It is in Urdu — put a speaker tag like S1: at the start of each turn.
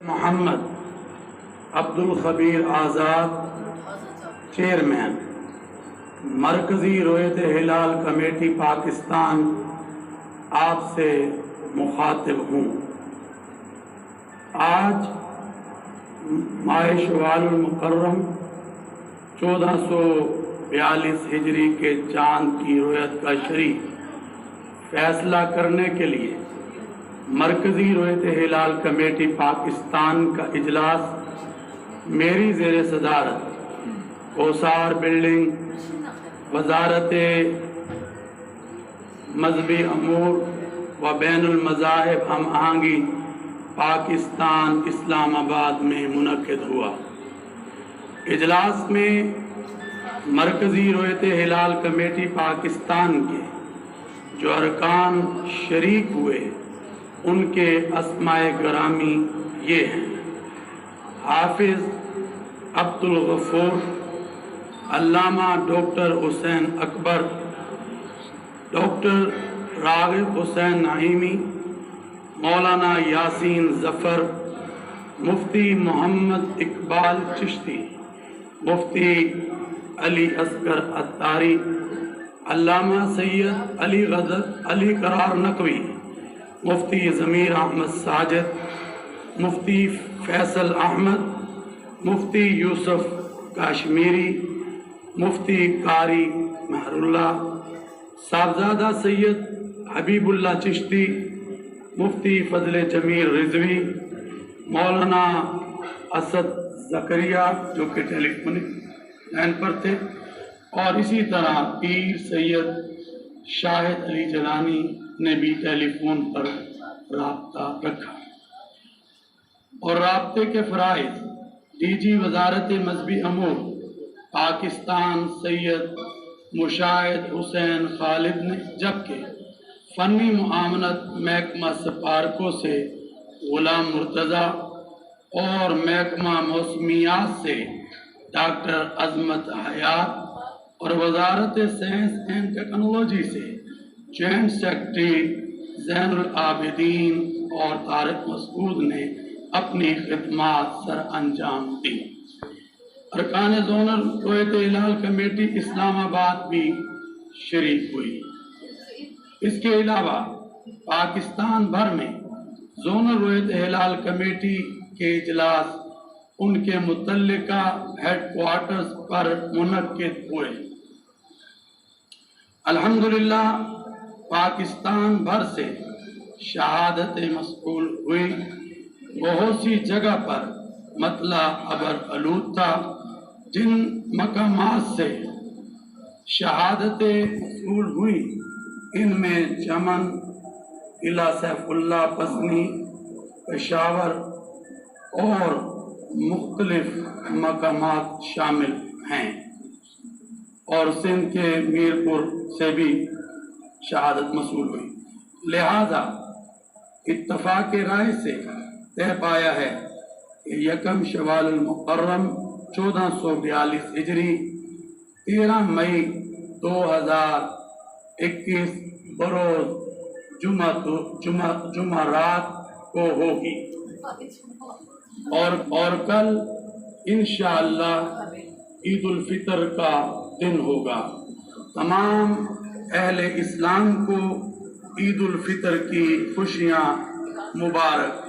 S1: محمد عبدالخبیر آزاد چیئرمین مرکزی رویت ہلال کمیٹی پاکستان آپ سے مخاطب ہوں۔ آج ماہ شوال المکرم 1442 ہجری کے چاند کی رویت کا شریف فیصلہ کرنے کے لیے مرکزی رویت ہلال کمیٹی پاکستان کا اجلاس میری زیر صدارت کوثار بلڈنگ وزارت مذہبی امور و بین المذاہب ہم آہنگی پاکستان اسلام آباد میں منعقد ہوا۔ اجلاس میں مرکزی رویت ہلال کمیٹی پاکستان کے جو ارکان شریک ہوئے ان کے اسماء گرامی یہ ہیں: حافظ عبدالغفور، علامہ ڈاکٹر حسین اکبر، ڈاکٹر راغب حسین نعیمی، مولانا یاسین ظفر، مفتی محمد اقبال چشتی، مفتی علی اصغر عطاری، علامہ سید علی قرار نقوی، مفتی ضمیر احمد ساجد، مفتی فیصل احمد، مفتی یوسف کاشمیری، مفتی قاری مہر اللہ، صاحبزادہ سید حبیب اللہ چشتی، مفتی فضل جمیل رضوی، مولانا اسد زکریا جو کہ ٹیلی فونک لائن پر تھے، اور اسی طرح پیر سید شاہد علی جیلانی نے بھی ٹیلی فون پر رابطہ رکھا۔ اور رابطے کے فرائض ڈی جی وزارت مذہبی امور پاکستان سید مشاہد حسین خالد نے، جبکہ فنی معاونت محکمہ سپارکو سے غلام مرتضیٰ اور محکمہ موسمیات سے ڈاکٹر عظمت حیات اور وزارت سائنس اینڈ ٹیکنالوجی سے جوائنٹ سیکرٹری زین العابدین اور طارق مسعود نے اپنی خدمات سر انجام دی۔ ارکان زونل رویت ہلال کمیٹی اسلام آباد بھی شریک ہوئی۔ اس کے علاوہ پاکستان بھر میں زونل رویت ہلال کمیٹی کے اجلاس ان کے متعلقہ ہیڈ کوارٹرز پر منعقد ہوئے۔ الحمدللہ پاکستان بھر سے شہادتیں مسئول ہوئی۔ بہت سی جگہ پر مطلع ابر آلود تھا۔ جن مقامات سے شہادتیں مسئول ہوئی ان میں چمن، قلعہ سیف اللہ پسنی، پشاور اور مختلف مقامات شامل ہیں، اور سندھ کے میرپور سے بھی شہادت مسئول ہوئی۔ لہذا اتفاق رائے سے طے پایا ہے کہ 1 شوال المکرم 1442 ہجری 13 مئی 2021 بروز جمعرات کو ہوگی، اور کل انشاءاللہ عید الفطر کا دن ہوگا۔ تمام اہل اسلام کو عید الفطر کی خوشیاں مبارک۔